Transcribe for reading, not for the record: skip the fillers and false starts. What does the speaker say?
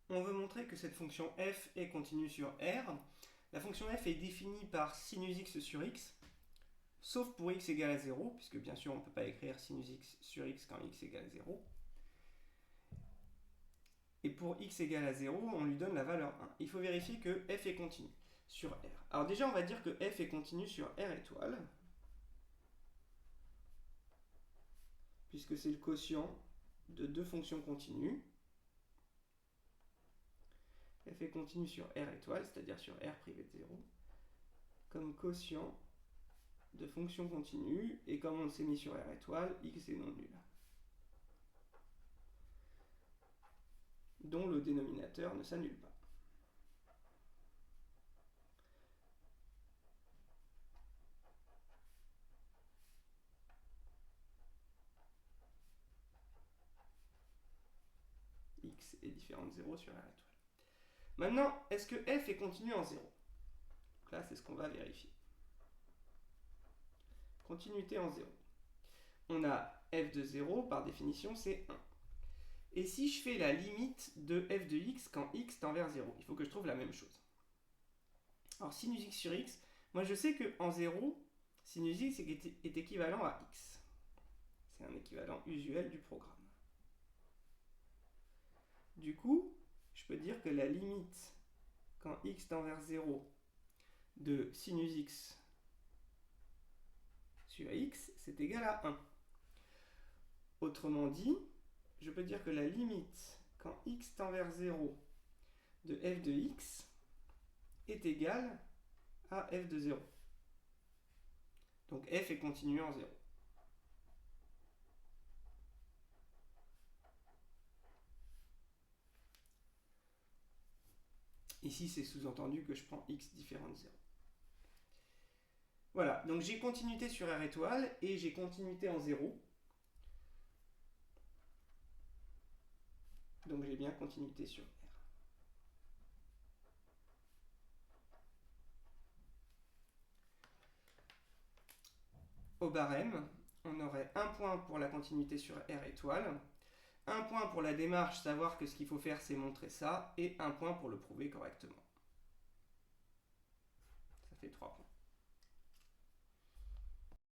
on veut montrer que cette fonction f est continue sur R. La fonction f est définie par sinus x sur x, sauf pour x égale à 0, puisque bien sûr on ne peut pas écrire sinus x sur x quand x égale à 0. Et pour x égale à 0, on lui donne la valeur 1. Il faut vérifier que f est continue sur R. Alors déjà, on va dire que f est continue sur R étoile, puisque c'est le quotient de deux fonctions continues. F est continue sur R étoile, c'est-à-dire sur R privé de 0, comme quotient de fonctions continues, et comme on s'est mis sur R étoile, x est non nul, dont le dénominateur ne s'annule pas. X est différent de 0 sur R étoile. Maintenant, est-ce que f est continu en 0? Donc là, c'est ce qu'on va vérifier. Continuité en 0. On a f de 0, par définition, c'est 1. Et si je fais la limite de f de x quand x tend vers 0, il faut que je trouve la même chose. Alors, sinus x sur x, moi je sais qu'en 0, sinus x est équivalent à x. C'est un équivalent usuel du programme. Du coup, je peux dire que la limite quand x tend vers 0 de sinus x sur x, c'est égal à 1. Autrement dit, je peux dire que la limite quand x tend vers 0 de f de x est égale à f de 0. Donc f est continu en 0. Ici, c'est sous-entendu que je prends x différent de 0. Voilà, donc j'ai continuité sur R étoile et j'ai continuité en 0. Donc j'ai bien continuité sur R. Au barème, on aurait un point pour la continuité sur R étoile, un point pour la démarche, savoir que ce qu'il faut faire c'est montrer ça, et un point pour le prouver correctement. Ça fait 3 points.